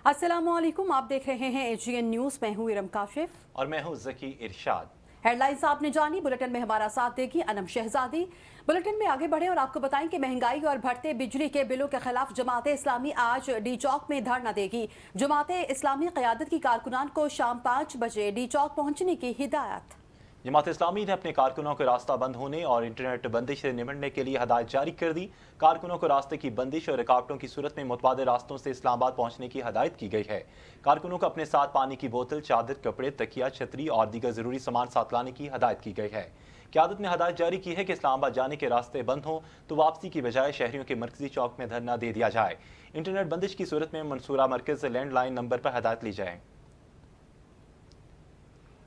अस्सलामुअलैकुम, आप देख रहे हैं एजीएन न्यूज़। मैं हूँ इरम काशिफ और मैं हूँ ज़की इरशाद। हेडलाइंस आपने जानी, बुलेटिन में हमारा साथ देगी अनम शहजादी। बुलेटिन में आगे बढ़े और आपको बताएं कि महंगाई और बढ़ते बिजली के बिलों के खिलाफ जमात इस्लामी आज डी चौक में धरना देगी। जमात इस्लामी क़यादत की कारकुनान को शाम 5 बजे डी चौक पहुंचने की हिदायत। जमात इस्लामी ने अपने कारकुनों को रास्ता बंद होने और इंटरनेट बंदिश से निपटने के लिए हदायत जारी कर दी। कारकुनों को रास्ते की बंदिश और रुकावटों की सूरत में मुतबादिल रास्तों से इस्लामाबाद पहुंचने की हदायत की गई है। कारकुनों को अपने साथ पानी की बोतल, चादर, कपड़े, तकिया, छतरी और दीगर जरूरी सामान साथ लाने की हदायत की गई है। क़यादत ने हदायत जारी की है कि इस्लामाबाद जाने के रास्ते बंद हों तो वापसी की बजाय शहरियों के मरकजी चौक में धरना दे दिया जाए। इंटरनेट बंदिश की सूरत में मंसूरा मरकज लैंडलाइन नंबर पर हदायत ली जाए।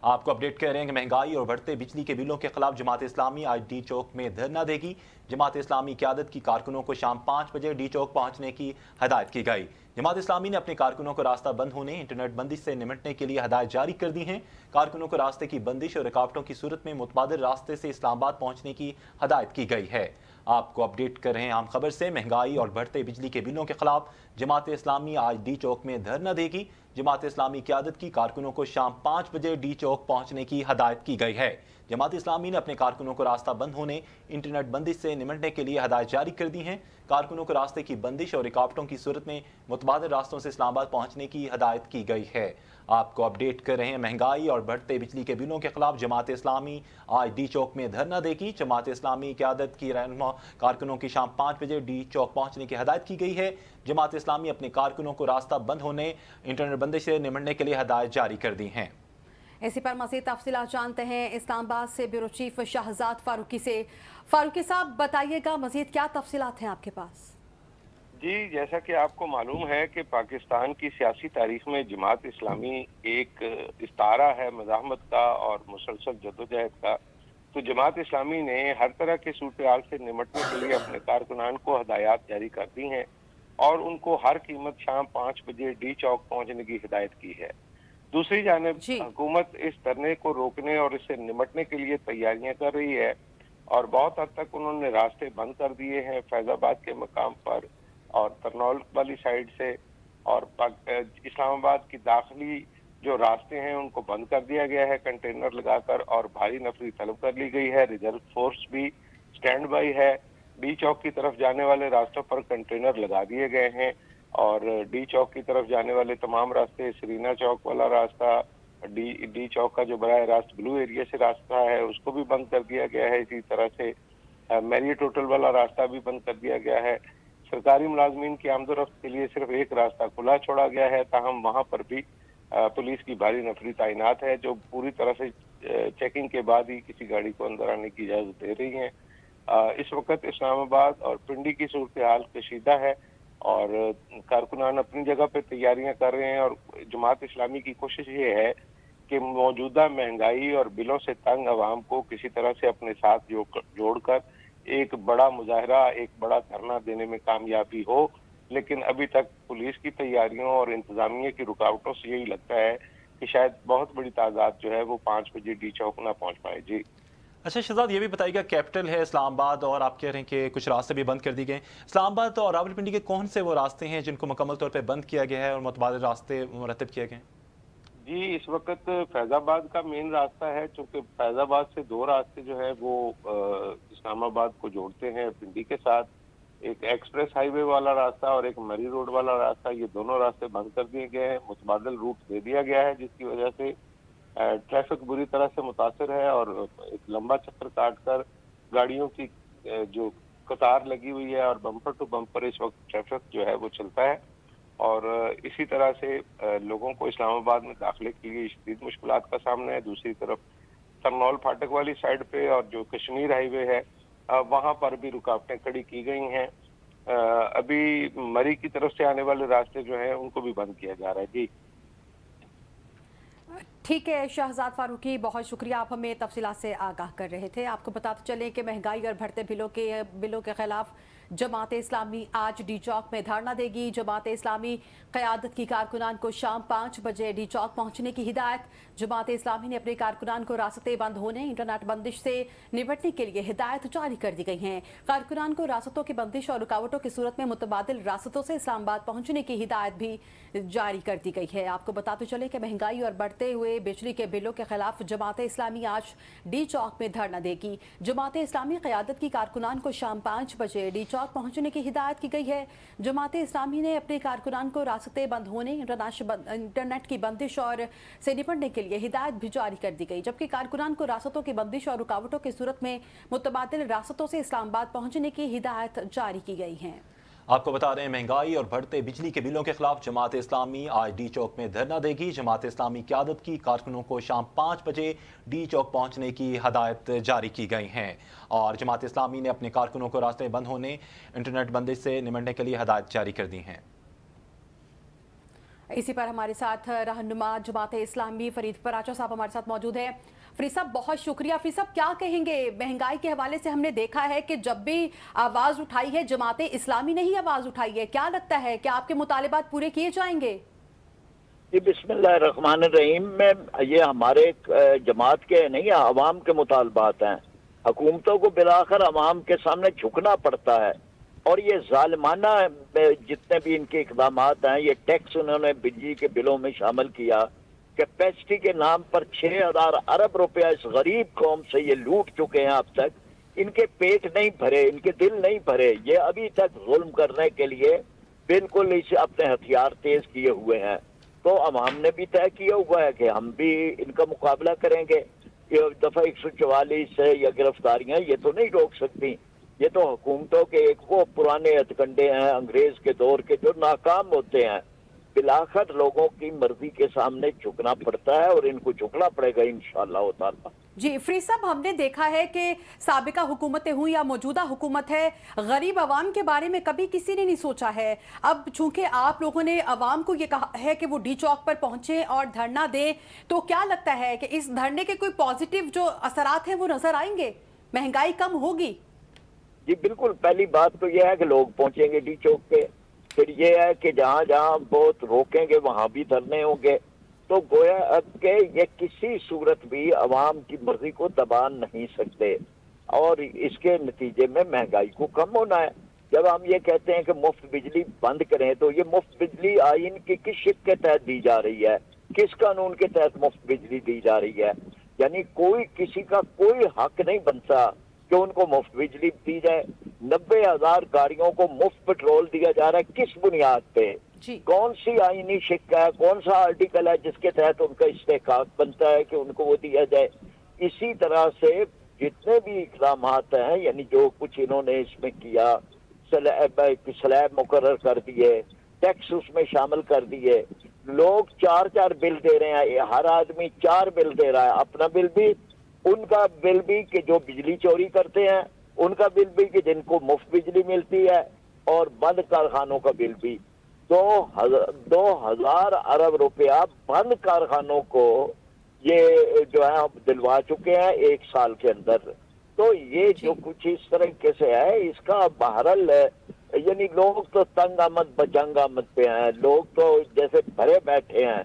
आपको अपडेट कर रहे हैं कि महंगाई और बढ़ते बिजली के बिलों के खिलाफ जमात इस्लामी आज डी चौक में धरना देगी। जमात इस्लामी क़यादत की कारकुनों को शाम 5 बजे डी चौक पहुंचने की हदायत की गई। जमात इस्लामी ने अपने कारकुनों को रास्ता बंद होने, इंटरनेट बंदिश से निपटने के लिए हदायत जारी कर दी हैं। कारकुनों को रास्ते की बंदिश और रुकावटों की सूरत में मुतबादिल रास्ते से इस्लामाबाद पहुंचने की हदायत की गई है। आपको अपडेट कर रहे हैं आम खबर से। महंगाई और बढ़ते बिजली के बिलों के खिलाफ जमात इस्लामी आज डी चौक में धरना देगी। जमात इस्लामी क़यादत की कारकुनों को शाम 5 बजे डी चौक पहुंचने की हदायत की गई है। जमात इस्लामी ने अपने कारकुनों को रास्ता बंद होने, इंटरनेट बंदिश से निपटने के लिए हदायत जारी कर दी हैं। कारकुनों को रास्ते की बंदिश और रुकावटों की सूरत में मुतबादिल रास्तों से इस्लामाबाद पहुंचने की हदायत की गई है। आपको अपडेट कर रहे हैं महंगाई और बढ़ते बिजली के बिलों के खिलाफ जमात इस्लामी आज डी चौक में धरना देगी। जमात इस्लामी क़यादत की रहनुमा कारकुनों की शाम 5 बजे डी चौक पहुंचने की हदायत की गई है। जमात इस्लामी अपने कारकुनों को रास्ता बंद होने, इंटरनेट बंदिश से निपटने के लिए हदायत जारी कर दी हैं। इसी पर मज़ीद तफसीलात जानते हैं इस्लामाबाद से ब्यूरो चीफ शहजाद फारूकी से। फारूकी साहब, बताइएगा मज़ीद क्या तफसीलात हैं आपके पास? जी, जैसा कि आपको मालूम है कि पाकिस्तान की सियासी तारीख में जमात इस्लामी एक इस्तारा है मज़ाहमत का और मुसलसल जद्दोजहद का। तो जमात इस्लामी ने हर तरह के सूरत हाल से निपटने के लिए अपने कारकुनान को हदायत जारी कर दी हैं और उनको हर कीमत शाम 5 बजे डी चौक पहुंचने की हिदायत की है। दूसरी जानिब हुकूमत इस धरने को रोकने और इससे निपटने के लिए तैयारियां कर रही है और बहुत हद तक उन्होंने रास्ते बंद कर दिए हैं फैजाबाद के मकाम पर और तरनौल वाली साइड से, और इस्लामाबाद की दाखिली जो रास्ते हैं उनको बंद कर दिया गया है कंटेनर लगाकर और भारी नफरी तलब कर ली गई है। रिजर्व फोर्स भी स्टैंड बाई है। डी चौक की तरफ जाने वाले रास्तों पर कंटेनर लगा दिए गए हैं और डी चौक की तरफ जाने वाले तमाम रास्ते, सरीना चौक वाला रास्ता, डी चौक का जो बराह रास्त ब्लू एरिया से रास्ता है उसको भी बंद कर दिया गया है। इसी तरह से मैरियट होटल वाला रास्ता भी बंद कर दिया गया है। सरकारी मुलाजमीन की आमदोरफ्त के लिए सिर्फ एक रास्ता खुला छोड़ा गया है, ताहम वहां पर भी पुलिस की भारी नफरी तैनात है जो पूरी तरह से चेकिंग के बाद ही किसी गाड़ी को अंदर आने की इजाजत दे रही है। इस वक्त इस्लामाबाद और पिंडी की सूरत हाल कशीदा है और कारकुनान अपनी जगह पे तैयारियां कर रहे हैं और जमात इस्लामी की कोशिश ये है कि मौजूदा महंगाई और बिलों से तंग अवाम को किसी तरह से अपने साथ जोड़कर एक बड़ा मुजाहरा, एक बड़ा धरना देने में कामयाबी हो। लेकिन अभी तक पुलिस की तैयारियों और इंतजामिया की रुकावटों से यही लगता है कि शायद बहुत बड़ी तादाद जो है वो 5 बजे डी चौक ना पहुंच पाए। जी अच्छा शहजाद, ये भी बताइएगा, कैपिटल है इस्लामाबाद और आप कह रहे हैं कि कुछ रास्ते भी बंद कर दिए गए। इस्लामाबाद और रावलपिंडी के कौन से वो रास्ते हैं जिनको मुकम्मल तौर पर बंद किया गया है और मुतबादिल रास्ते मुरतब किए गए? जी, इस वक्त फैजाबाद का मेन रास्ता है, चूंकि फैजाबाद से दो रास्ते जो है वो इस्लामाबाद को जोड़ते हैं पिंडी के साथ, एक एक्सप्रेस हाईवे वाला रास्ता और एक मरी रोड वाला रास्ता, ये दोनों रास्ते बंद कर दिए गए हैं, मुतबादिल रूट दे दिया गया है जिसकी वजह से ट्रैफिक बुरी तरह से मुतासर है और एक लंबा चक्कर काट कर गाड़ियों की जो कतार लगी हुई है और बम्पर टू बम्पर इस वक्त ट्रैफिक जो है वो चलता है और इसी तरह से लोगों को इस्लामाबाद में दाखिले के लिए शदीद मुश्किलात का सामना है। दूसरी तरफ तरनौल फाटक वाली साइड पे और जो कश्मीर हाईवे है वहां पर भी रुकावटें खड़ी की गई हैं। अभी मरी की तरफ से आने वाले रास्ते जो हैं उनको भी बंद किया जा रहा है। जी ठीक है शहजाद फारूकी, बहुत शुक्रिया, आप हमें तफसीलात से आगाह कर रहे थे। आपको बताते चलें कि महंगाई और बढ़ते बिलों के खिलाफ जमात इस्लामी आज डी चौक में धरना देगी। जमात इस्लामी क़यादत की कारकुनान को शाम 5 बजे डी चौक पहुंचने की हिदायत। जमात इस्लामी ने अपने कारकुनान को रास्ते बंद होने, इंटरनेट बंदिश से निपटने के लिए हिदायत जारी कर दी गई हैं। कारकुनान को रास्तों की बंदिश और रुकावटों की सूरत में मुतबादिल रास्तों से इस्लामाबाद पहुंचने की हिदायत भी जारी कर दी गई है। आपको बताते चले कि महंगाई और बढ़ते हुए बिजली के बिलों के खिलाफ जमात इस्लामी आज डी चौक में धरना देगी। जमात इस्लामी क़यादत की कारकुनान को शाम 5 बजे डी चौक पहुंचने की हिदायत की गई है। जमात इस्लामी ने अपने कारकुनान को रास्ते बंद होने, इंटरनेट की बंदिश और से निपटने के लिए हिदायत भी जारी कर दी गई, जबकि कारकुनान को रास्तों की बंदिश और रुकावटों की सूरत में मुतबादिल रास्तों से इस्लामाबाद पहुंचने की हिदायत जारी की गई है। आपको बता रहे हैं, महंगाई और बढ़ते बिजली के बिलों के खिलाफ जमात इस्लामी आज डी चौक में धरना देगी। जमात इस्लामी क़यादत की कारकुनों को शाम 5 बजे डी चौक पहुंचने की हदायत जारी की गई हैं और जमात इस्लामी ने अपने कारकुनों को रास्ते बंद होने, इंटरनेट बंदिश से निपटने के लिए हदायत जारी कर दी हैं। इसी पर हमारे साथ रहनुमा जमात इस्लामी फरीद पराचा साहब हमारे साथ मौजूद है। फरीद साहब, बहुत शुक्रिया। फरीद साहब, क्या कहेंगे? महंगाई के हवाले से हमने देखा है कि जब भी आवाज़ उठाई है जमात इस्लामी ने ही आवाज़ उठाई है। क्या लगता है कि आपके मुतालिबात पूरे किए जाएंगे? जी, बिस्मिल्लाहिर्रहमानिर्रहीम में ये हमारे जमात के नहीं, अवाम के मुतालबात हैं। हुकूमतों को बिलाखिर अवाम के सामने झुकना पड़ता है और ये जालिमाना जितने भी इनके इक़दामात हैं, ये टैक्स उन्होंने बिजली के बिलों में शामिल किया, कैपेसिटी के नाम पर 6000 अरब रुपया इस गरीब कौम से ये लूट चुके हैं। अब तक इनके पेट नहीं भरे, इनके दिल नहीं भरे, ये अभी तक जुल्म करने के लिए बिल्कुल इसे अपने हथियार तेज किए हुए हैं। तो अवाम ने भी तय किया हुआ है कि हम भी इनका मुकाबला करेंगे। ये दफा 144 से या गिरफ्तारियां ये तो नहीं रोक सकती। ये तो हुकूमतों के एक वो पुराने हथकंडे हैं अंग्रेज के दौर के जो नाकाम होते हैं। बिलाखिर लोगों की मर्जी के सामने झुकना पड़ता है और इनको झुकना पड़ेगा इंशाअल्लाह ताला। जी फरीद साहब, हमने देखा है कि साबिका हुकूमतें हुई या मौजूदा हुकूमत है, गरीब आवाम के बारे में कभी किसी ने नहीं सोचा है। अब चूंकि आप लोगों ने आवाम को ये कहा है कि वो डी चौक पर पहुंचे और धरना दें, तो क्या लगता है कि इस धरने के कोई पॉजिटिव जो असरात हैं वो नजर आएंगे? महंगाई कम होगी? जी बिल्कुल, पहली बात तो यह है कि लोग पहुंचेंगे डी चौक पे। फिर ये है कि जहाँ जहाँ बहुत रोकेंगे वहां भी धरने होंगे। तो गोया अब के ये किसी सूरत भी अवाम की मर्जी को दबा नहीं सकते और इसके नतीजे में महंगाई को कम होना है। जब हम ये कहते हैं कि मुफ्त बिजली बंद करें, तो ये मुफ्त बिजली आइन की किस शिक के तहत दी जा रही है, किस कानून के तहत मुफ्त बिजली दी जा रही है? यानी कोई किसी का कोई हक नहीं बनता कि उनको मुफ्त बिजली दी जाए। 90,000 गाड़ियों को मुफ्त पेट्रोल दिया जा रहा है, किस बुनियाद पे? कौन सी आईनी शिक है, कौन सा आर्टिकल है जिसके तहत उनका इस्तेहकाक बनता है कि उनको वो दिया जाए? इसी तरह से जितने भी इक़दामात हैं, यानी जो कुछ इन्होंने इसमें किया, स्लैब मुकर्रर कर दिए, टैक्स उसमें शामिल कर दिए, लोग 4-4 बिल दे रहे हैं, हर आदमी 4 बिल दे रहा है, अपना बिल भी, उनका बिल भी कि जो बिजली चोरी करते हैं, उनका बिल भी कि जिनको मुफ्त बिजली मिलती है, और बंद कारखानों का बिल भी। 2000 अरब रुपया बंद कारखानों को ये जो है दिलवा चुके हैं 1 साल के अंदर। तो ये जो कुछ इस तरीके से है, इसका बहरल यानी लोग तो तंग आमद बजंग आमद पे हैं, लोग तो जैसे भरे बैठे हैं।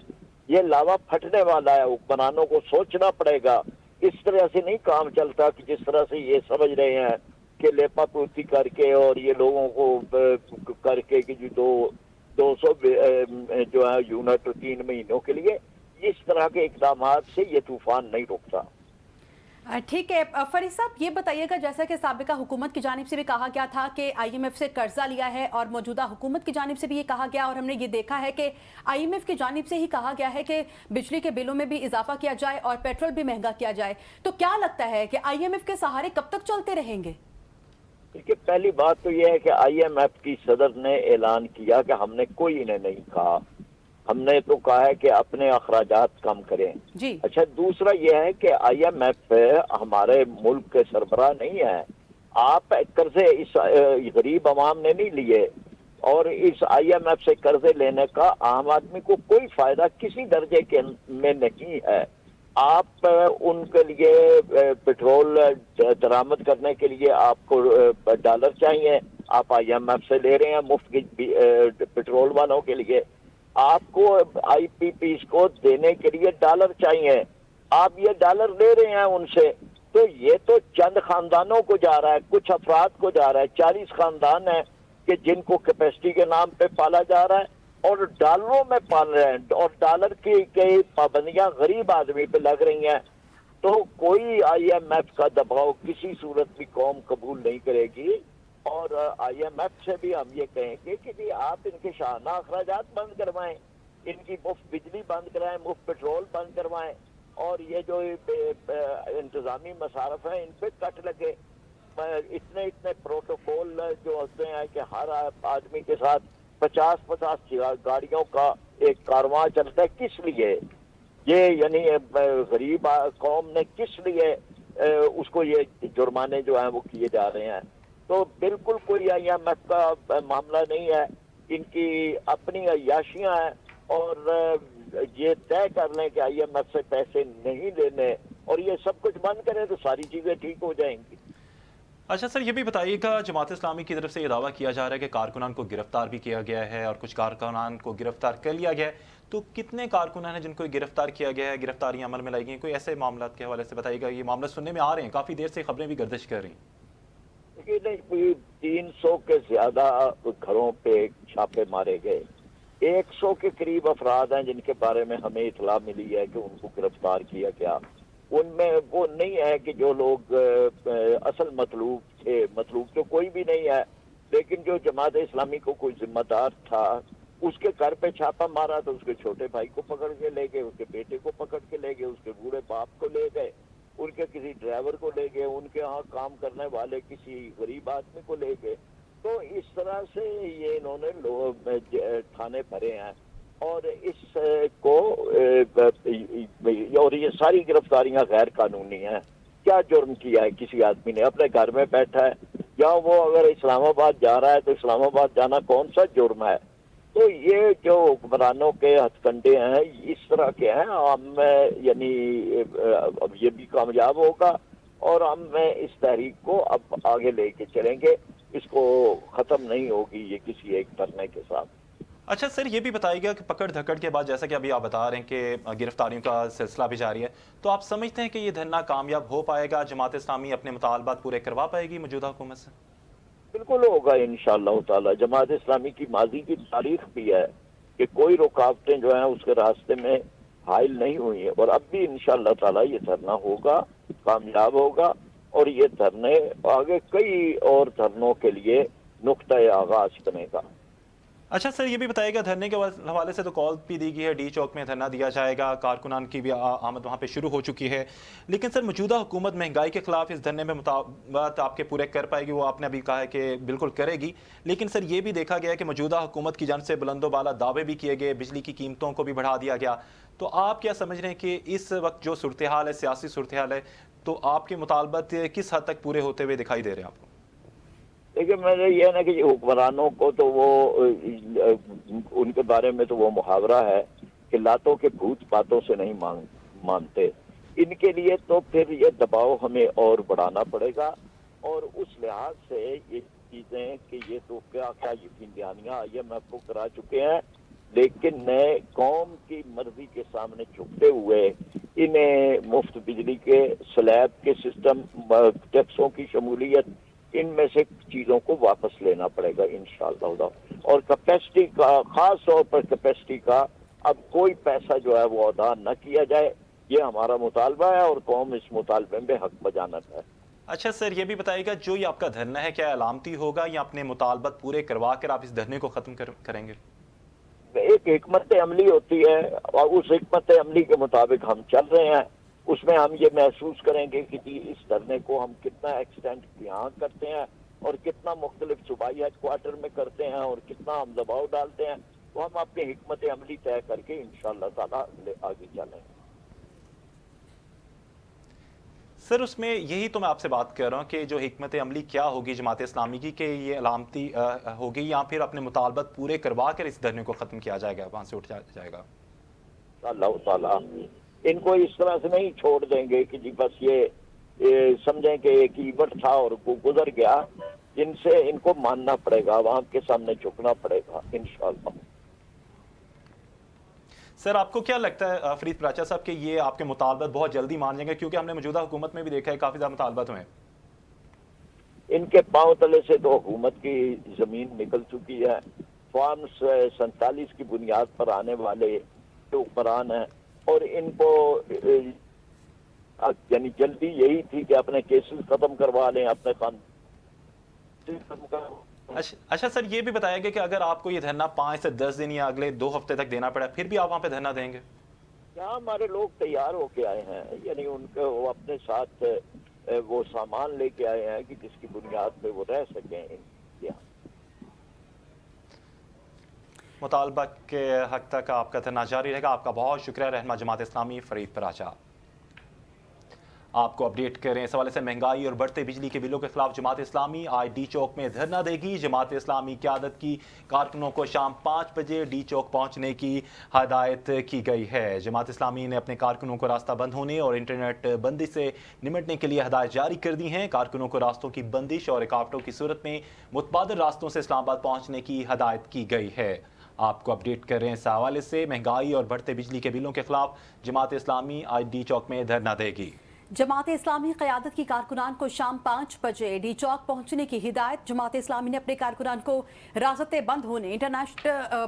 ये लावा फटने वाला है, हुक्मरानों को सोचना पड़ेगा। इस तरह से नहीं काम चलता कि जिस तरह से ये समझ रहे हैं कि लेपापूर्ति करके और ये लोगों को करके कि जो 200 जो है यूनिट 3 महीनों के लिए, इस तरह के इक़दामात से ये तूफान नहीं रुकता। ठीक है फरीद साहब, ये बताइएगा, जैसा कि साबिका हुकूमत की जानिब से भी कहा गया था कि IMF से कर्जा लिया है और मौजूदा हुकूमत की जानिब से भी ये कहा गया, और हमने ये देखा है कि IMF की जानिब से ही कहा गया है कि बिजली के बिलों में भी इजाफा किया जाए और पेट्रोल भी महंगा किया जाए। तो क्या लगता है कि IMF के सहारे कब तक चलते रहेंगे? देखिए, पहली बात तो यह है कि IMF की सदर ने ऐलान किया कि हमने कोई इन्हें नहीं कहा, हमने तो कहा है कि अपने अखराजात कम करें जी। अच्छा, दूसरा यह है कि IMF हमारे मुल्क के सरबराह नहीं है। आप कर्जे इस गरीब आवाम ने नहीं लिए, और इस IMF से कर्जे लेने का आम आदमी को कोई फायदा किसी दर्जे के में नहीं है। आप उनके लिए पेट्रोल दरामद करने के लिए आपको डॉलर चाहिए, آپ IMF سے لے رہے ہیں مفت پیٹرول والوں کے لیے، آپ کو IPPs کو دینے کے لیے ڈالر چاہیے، آپ یہ ڈالر لے رہے ہیں ان سے، تو یہ تو چند خاندانوں کو جا رہا ہے، کچھ افراد کو جا رہا ہے، 40 خاندان ہیں کہ جن کو کیپیسٹی کے نام پہ پالا جا رہا ہے اور ڈالروں میں پال رہے ہیں، اور ڈالر کی کئی پابندیاں غریب آدمی پہ لگ رہی ہیں، تو کوئی IMF کا دباؤ کسی صورت بھی قوم قبول نہیں کرے گی۔ اور IMF سے بھی ہم یہ کہیں گے کہ جی آپ ان کے شاہانہ اخراجات بند کروائیں، ان کی مفت بجلی بند کروائیں، مفت پیٹرول بند کروائیں، اور یہ جو انتظامی مصارف ہیں ان پہ کٹ لگے۔ اتنے پروٹوکول جو ہوتے ہیں کہ ہر آدمی کے ساتھ 50 گاڑیوں کا ایک کارواں چلتا ہے، کس لیے؟ یہ یعنی غریب قوم نے کس لیے اس کو یہ جرمانے جو ہیں وہ کیے جا رہے ہیں؟ تو بالکل کوئی IMF کا معاملہ نہیں ہے، ان کی اپنی عیاشیاں ہیں، اور یہ طے کر لیں کہ IMF سے پیسے نہیں لینے اور یہ سب کچھ بند کریں تو ساری چیزیں ٹھیک ہو جائیں گی۔ اچھا سر، یہ بھی بتائیے گا، جماعت اسلامی کی طرف سے یہ دعویٰ کیا جا رہا ہے کہ کارکنان کو گرفتار بھی کیا گیا ہے اور کچھ کارکنان کو گرفتار کر لیا گیا ہے، تو کتنے کارکنان ہیں جن کو گرفتار کیا گیا ہے، گرفتاریاں عمل میں لائی گئی ہیں؟ کوئی ایسے معاملات کے حوالے سے بتائیے گا، یہ معاملات سننے میں آ رہے ہیں، کافی دیر سے خبریں بھی گردش کر رہی ہیں۔ نہیں، 300 کے زیادہ گھروں پہ چھاپے مارے گئے، 100 کے قریب افراد ہیں جن کے بارے میں ہمیں اطلاع ملی ہے کہ ان کو گرفتار کیا گیا۔ ان میں وہ نہیں ہے کہ جو لوگ اصل مطلوب تھے، مطلوب تو کوئی بھی نہیں ہے، لیکن جو جماعت اسلامی کو کوئی ذمہ دار تھا اس کے گھر پہ چھاپا مارا تو اس کے چھوٹے بھائی کو پکڑ کے لے گئے، اس کے بیٹے کو پکڑ کے لے گئے، اس کے بوڑھے باپ کو لے گئے، ان کے کسی ڈرائیور کو لے گئے، ان کے ہاں کام کرنے والے کسی غریب آدمی کو لے گئے۔ تو اس طرح سے یہ انہوں نے لوگ تھانے بھرے ہیں، اور اس کو اور یہ ساری گرفتاریاں غیر قانونی ہیں۔ کیا جرم کیا ہے کسی آدمی نے؟ اپنے گھر میں بیٹھا ہے، یا وہ اگر اسلام آباد جا رہا ہے تو اسلام آباد جانا کون سا جرم ہے؟ تو یہ جو حکمرانوں کے ہتھ کنڈے ہیں اس طرح کے ہیں، ہم یعنی اب یہ بھی کامیاب ہوگا اور ہم اس تحریک کو اب آگے لے کے چلیں گے، اس کو ختم نہیں ہوگی یہ کسی ایک دھرنے کے ساتھ۔ اچھا سر، یہ بھی بتائیے گا کہ پکڑ دھکڑ کے بعد، جیسا کہ ابھی آپ بتا رہے ہیں کہ گرفتاریوں کا سلسلہ بھی جاری ہے، تو آپ سمجھتے ہیں کہ یہ دھرنا کامیاب ہو پائے گا؟ جماعت اسلامی اپنے مطالبات پورے کروا پائے گی موجودہ حکومت سے؟ بالکل ہوگا انشاءاللہ تعالی۔ جماعت اسلامی کی ماضی کی تاریخ بھی ہے کہ کوئی رکاوٹیں جو ہیں اس کے راستے میں حائل نہیں ہوئی ہیں، اور اب بھی انشاءاللہ تعالی یہ دھرنا ہوگا، کامیاب ہوگا، اور یہ دھرنے آگے کئی اور دھرنوں کے لیے نقطۂ آغاز بنے گا۔ اچھا سر، یہ بھی بتائیے گا، دھرنے کے حوالے سے تو کال بھی دی گئی ہے، ڈی چوک میں دھرنا دیا جائے گا، کارکنان کی بھی آمد وہاں پہ شروع ہو چکی ہے، لیکن سر موجودہ حکومت مہنگائی کے خلاف اس دھرنے میں مطالبات آپ کے پورے کر پائے گی؟ وہ آپ نے ابھی کہا ہے کہ بالکل کرے گی، لیکن سر یہ بھی دیکھا گیا ہے کہ موجودہ حکومت کی جانب سے بلند و بالا دعوے بھی کیے گئے، بجلی کی قیمتوں کو بھی بڑھا دیا گیا، تو آپ کیا سمجھ رہے ہیں کہ اس وقت جو صورتحال ہے، سیاسی صورتحال ہے، تو آپ کے مطالبات کس حد تک پورے ہوتے ہوئے دکھائی دے رہے ہیں آپ کو؟ لیکن میں نے یہ نا کہ حکمرانوں کو تو وہ ان کے بارے میں تو وہ محاورہ ہے کہ لاتوں کے بھوت باتوں سے نہیں مانتے، ان کے لیے تو پھر یہ دباؤ ہمیں اور بڑھانا پڑے گا، اور اس لحاظ سے یہ چیزیں کہ یہ تو کیا یقین دہانیاں IMF کو کرا چکے ہیں، لیکن نئے قوم کی مرضی کے سامنے جھکتے ہوئے انہیں مفت بجلی کے سلیب کے سسٹم، ٹیکسوں کی شمولیت، ان میں سے چیزوں کو واپس لینا پڑے گا انشاءاللہ، اور کیپیسٹی کا، خاص طور پر کیپیسٹی کا اب کوئی پیسہ جو ہے وہ ادا نہ کیا جائے، یہ ہمارا مطالبہ ہے، اور قوم اس مطالبے میں حق بجانب ہے۔ اچھا سر، یہ بھی بتائیے گا، جو یہ آپ کا دھرنا ہے کیا علامتی ہوگا یا اپنے مطالبات پورے کروا کر آپ اس دھرنے کو ختم کریں گے؟ ایک حکمت عملی ہوتی ہے، اور اس حکمت عملی کے مطابق ہم چل رہے ہیں، اس میں ہم یہ محسوس کریں گے کہ اس دھرنے کو ہم کتنا ایکسٹینڈ یہاں کرتے ہیں اور کتنا مختلف صوبائی ہیڈ کوارٹر میں کرتے ہیں اور کتنا ہم دباؤ ڈالتے ہیں، تو ہم اپنی حکمت عملی طے کر کے انشاءاللہ تعالی آگے چلیں گے۔ سر اس میں یہی تو میں آپ سے بات کر رہا ہوں کہ جو حکمت عملی کیا ہوگی جماعت اسلامی کی، کہ یہ علامتی ہوگی یا پھر اپنے مطالبات پورے کروا کر اس دھرنے کو ختم کیا جائے گا، وہاں سے اٹھ جائے گا؟ اللہ تعالیٰ ان کو اس طرح سے نہیں چھوڑ دیں گے کہ جی بس یہ سمجھیں کہ ایک ایونٹ تھا اور وہ گزر گیا، जिनसे इनको मानना पड़ेगा, आवाम के सामने झुकना पड़ेगा इंशाअल्लाह। सर, आपको क्या लगता है फरीद पराचा साहब कि ये आपके मुतालबत बहुत जल्दी मान जाएंगे, क्योंकि हमने मौजूदा हुकूमत में भी देखा है काफ़ी ज़्यादा मुतालबत हुए हैं? इनके पांव तले से तो हुकूमत की जमीन निकल चुकी है। फॉर्म 47 की बुनियाद पर आने वाले जो हुक्मरान हैं, और इनको यानी जल्दी यही थी कि अपने केसेस खत्म करवा लें, अपने अच्छा सर, ये भी बताया गया कि अगर आपको ये धरना 5 से 10 दिन या अगले 2 हफ्ते तक देना पड़ा, फिर भी आप वहाँ पे धरना देंगे? क्या हमारे लोग तैयार होके आए हैं, यानी उनके वो अपने साथ वो सामान लेके आए हैं कि जिसकी बुनियाद पे वो रह सकें। मुतालबा के हक तक आपका धरना जारी रहेगा। आपका बहुत शुक्रिया रहनुमा जमात इस्लामी फरीद पराचा। आपको अपडेट करें इस हवाले से, महंगाई और बढ़ते बिजली के बिलों के खिलाफ जमात इस्लामी आज डी चौक में धरना देगी। जमात इस्लामी क़यादत की कारकुनों को शाम 5 बजे डी चौक पहुंचने की हदायत की गई है। जमात इस्लामी ने अपने कारकुनों को रास्ता बंद होने और इंटरनेट बंदिश से निमटने के लिए हदायत जारी कर दी हैं। कारकुनों को रास्तों की बंदिश और रुकावटों की सूरत में मुतबादिल रास्तों से इस्लामाबाद पहुंचने की हदायत की गई है। आपको अपडेट कर रहे हैं इस हवाले से, महंगाई और बढ़ते बिजली के बिलों के खिलाफ जमात इस्लामी आज डी चौक में धरना देगी। जमात इस्लामी क़यादत की कारकुनान को शाम 5 बजे डी चौक पहुंचने की हिदायत। जमात इस्लामी ने अपने कारकुनान को रास्ते बंद होने, इंटरनेट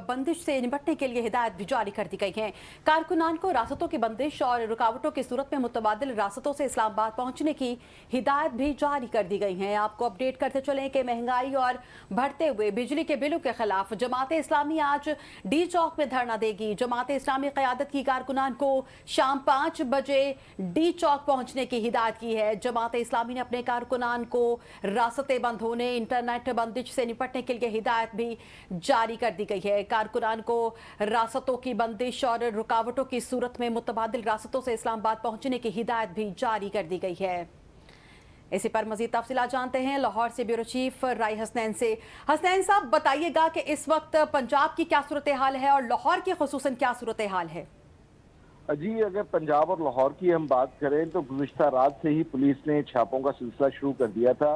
बंदिश से निपटने के लिए हिदायत भी जारी कर दी गई है। कारकुनान को रास्तों की बंदिश और रुकावटों की सूरत में मुतबादिल रास्तों से इस्लामाबाद पहुंचने की हिदायत भी जारी कर दी गई है। आपको अपडेट करते चलें कि महंगाई और बढ़ते हुए बिजली के बिलों के खिलाफ जमात इस्लामी आज डी चौक में धरना देगी। जमात इस्लामी क़यादत की कारकुनान को शाम 5 बजे डी चौक पहुंचने की हिदायत की है। जमात इस्लामी ने अपने कारकुनान को रास्ते बंद होने, इंटरनेट बंदिश से निपटने के लिए हिदायत भी जारी कर दी गई है। कारकुनान को रास्तों की बंदिश और रुकावटों की सूरत में मुतबादिल रास्तों से इस्लामाबाद पहुंचने की हिदायत भी जारी कर दी गई है। इसी पर मजीद तफसीलात जानते हैं लाहौर से ब्यूरो चीफ राय हसनैन से। हसनैन साहब, बताइएगा कि इस वक्त पंजाब की क्या सूरत हाल है और लाहौर की खुसूसन क्या सूरत हाल है? जी, अगर पंजाब और लाहौर की हम बात करें तो गुज़िश्ता रात से ही पुलिस ने छापों का सिलसिला शुरू कर दिया था।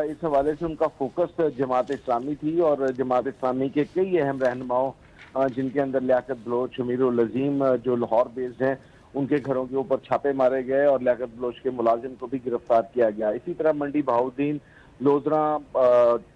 इस हवाले से उनका फोकस जमात इस्लामी थी और जमात इस्लामी के कई अहम रहनुमाओं जिनके अंदर लियाकत बलोच, अमीरुल अजीम जो लाहौर बेस्ड हैं, उनके घरों के ऊपर छापे मारे गए और लियाकत बलोच के मुलाजिम को भी गिरफ्तार किया गया। इसी तरह मंडी बहाउद्दीन, लोधरा,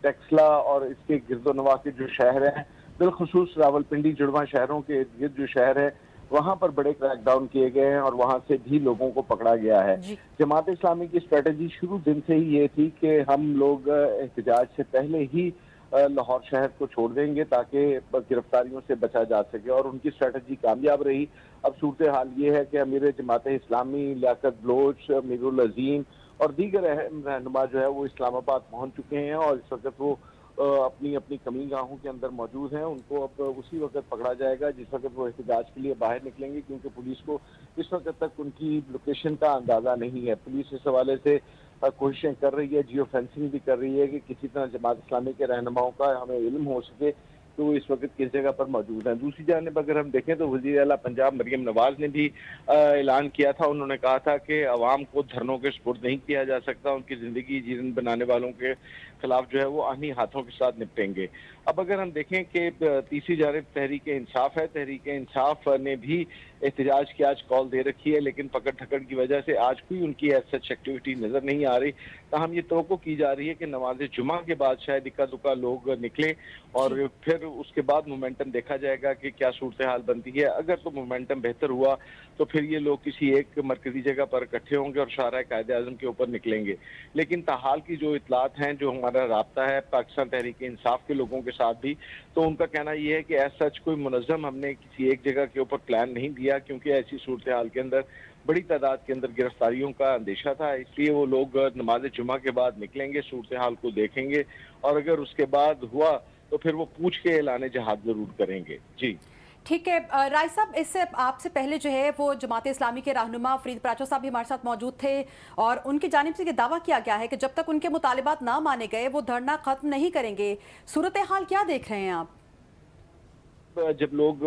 टेक्सला और इसके गिरदोनवा के जो शहर हैं, बिलखुसूस रावलपिंडी, जुड़वा शहरों के इर्द गिर्द जो शहर है, वहां पर बड़े क्रैकडाउन किए गए हैं और वहां से भी लोगों को पकड़ा गया है। जमात इस्लामी की स्ट्रेटजी शुरू दिन से ही ये थी कि हम लोग एहतजाज से पहले ही लाहौर शहर को छोड़ देंगे ताकि गिरफ्तारियों से बचा जा सके, और उनकी स्ट्रेटजी कामयाब रही। अब सूरत हाल ये है कि अमीर जमात इस्लामी लियाकत बलोच, अमीरुल अजीम और दीगर अहम रहनुमा जो है वो इस्लामाबाद पहुंच चुके हैं और इस वक्त वो अपनी अपनी कमी गाहों के अंदर मौजूद हैं। उनको अब उसी वक्त पकड़ा जाएगा जिस वक्त वो एहतजाज के लिए बाहर निकलेंगे, क्योंकि पुलिस को इस वक्त तक उनकी लोकेशन का अंदाजा नहीं है। पुलिस इस हवाले से कोशिशें कर रही है, जियो फेंसिंग भी कर रही है कि किसी तरह जमात इस्लामी के रहनुमाओं का हमें इल्म हो सके तो वो इस वक्त किस जगह पर मौजूद हैं। दूसरी जानिब अगर हम देखें तो वज़ीर आला पंजाब मरियम नवाज ने भी ऐलान किया था। उन्होंने कहा था कि अवाम को धरनों के सुपुर्द नहीं किया जा सकता, उनकी ज़िंदगी जीवन बनाने वालों के खिलाफ जो है वो आनी हाथों के साथ निपटेंगे। अब अगर हम देखें कि तीसरी जानिब तहरीक इंसाफ है, तहरीक इंसाफ ने भी एहतजाज की आज कॉल दे रखी है, लेकिन पकड़ ठकड़ की वजह से आज कोई उनकी सच एक्टिविटी नज़र नहीं आ रही। ताहम ये तवक्को की जा रही है कि नमाज जुमा के बाद शायद इक्का दुक्का लोग निकले और फिर उसके बाद मोमेंटम देखा जाएगा कि क्या सूरत हाल बनती है। अगर तो मोमेंटम बेहतर हुआ तो फिर ये लोग किसी एक मरकजी जगह पर इकट्ठे होंगे और शाहराह कायदे आज़म के ऊपर निकलेंगे। लेकिन ताहाल की जो इतलात हैं, जो हमारा राब्ता है पाकिस्तान तहरीक इंसाफ के लोगों के साथ भी, तो उनका कहना यह है कि ऐसा सच कोई मुनज़्ज़म हमने किसी एक जगह के ऊपर प्लान नहीं दिया, क्योंकि ऐसी सूरत हाल के अंदर बड़ी तादाद के अंदर गिरफ्तारियों का अंदेशा था। इसलिए वो लोग नमाज जुमा के बाद निकलेंगे, सूरत हाल को देखेंगे और अगर उसके बाद हुआ तो फिर वो पूछ के ऐलान जहाद जरूर करेंगे। जी ठीक है राय साहब, इससे आपसे पहले जो है वो जमात इस्लामी के रहनुमा फरीद पराचा साहब भी हमारे साथ मौजूद थे और उनकी जानिब से ये दावा किया गया है कि जब तक उनके मुतालिबात ना माने गए वो धरना खत्म नहीं करेंगे। सूरत हाल क्या देख रहे हैं आप? जब लोग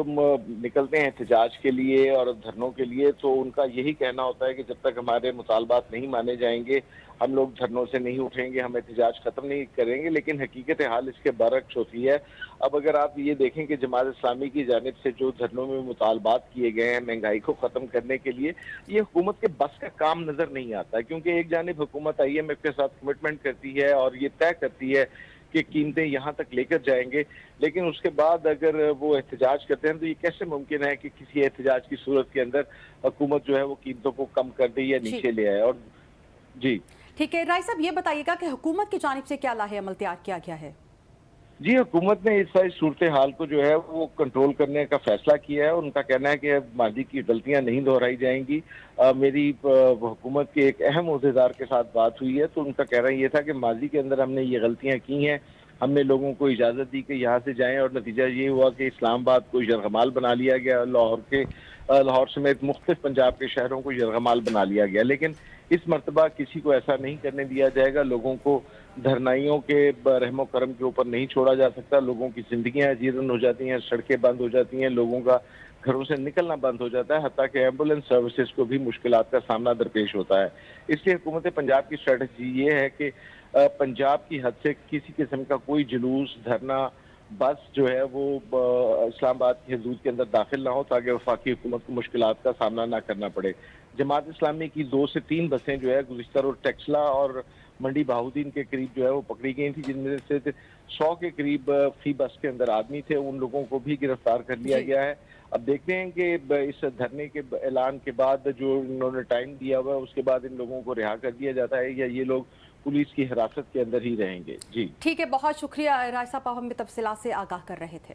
निकलते हैं एहतजाज के लिए और धरनों के लिए, तो उनका यही कहना होता है कि जब तक हमारे मुतालबात नहीं माने जाएंगे हम लोग धरनों से नहीं उठेंगे, हम एहतजाज खत्म नहीं करेंगे। लेकिन हकीकत हाल इसके बरक्स होती है। अब अगर आप ये देखें कि जमात इस्लामी की जानिब से जो धरनों में मुतालबात किए गए हैं महंगाई को ख़त्म करने के लिए, ये हुकूमत के बस का काम नज़र नहीं आता, क्योंकि एक जानिब हुकूमत IMF के साथ कमिटमेंट करती है और ये तय करती है कि कीमतें यहाँ तक लेकर जाएंगे, लेकिन उसके बाद अगर वो एहतजाज करते हैं तो ये कैसे मुमकिन है कि किसी एहतजाज की सूरत के अंदर हुकूमत जो है वो कीमतों को कम कर दे या नीचे ले आए। और जी ठीक है राय साहब, ये बताइएगा कि हुकूमत की जानिब से क्या लाहे अमल तैयार किया गया है? जी, हुकूमत ने इस सारी सूरत हाल को जो है वो कंट्रोल करने का फैसला किया है। उनका कहना है कि माजी की गलतियां नहीं दोहराई जाएंगी। मेरी हुकूमत के एक अहम ओहदेदार के साथ बात हुई है, तो उनका कहना ये था कि माजी के अंदर हमने ये गलतियां की हैं, हमने लोगों को इजाज़त दी कि यहाँ से जाएं, और नतीजा ये हुआ कि इस्लामाबाद को यरगमाल बना लिया गया, लाहौर समेत मुख्तलिफ पंजाब के शहरों को यरगमाल बना लिया गया। लेकिन इस मरतबा किसी को ऐसा नहीं करने दिया जाएगा। लोगों को धरनाइयों के रहमो करम के ऊपर नहीं छोड़ा जा सकता। लोगों की जिंदगियां जीर्ण हो जाती हैं, सड़कें बंद हो जाती हैं, लोगों का घरों से निकलना बंद हो जाता है, हत्ता कि एम्बुलेंस सर्विसेज को भी मुश्किलात का सामना दरपेश होता है। इसलिए हुकूमत पंजाब की स्ट्रेटजी ये है कि पंजाब की हद से किसी किस्म का कोई जुलूस, धरना, बस जो है वो इस्लामाबाद की हदूद के अंदर दाखिल ना हो, ताकि वफाकी हुकूमत को मुश्किलात का सामना ना करना पड़े। जमात इस्लामी की 2 से 3 बसें जो है गुज़िश्ता रोज़ टेक्सला और मंडी बहाउद्दीन के करीब जो है वो पकड़ी गई थी, जिनमें से 100 के करीब फी बस के अंदर आदमी थे। उन लोगों को भी गिरफ्तार कर लिया गया है। अब देखते हैं कि इस धरने के ऐलान के बाद जो इन्होंने टाइम दिया हुआ है उसके बाद इन लोगों को रिहा कर दिया जाता है या ये लोग पुलिस की हिरासत के अंदर ही रहेंगे। जी ठीक है, बहुत शुक्रिया राय साहब, आप हमें तफसीलात से आगाह कर रहे थे।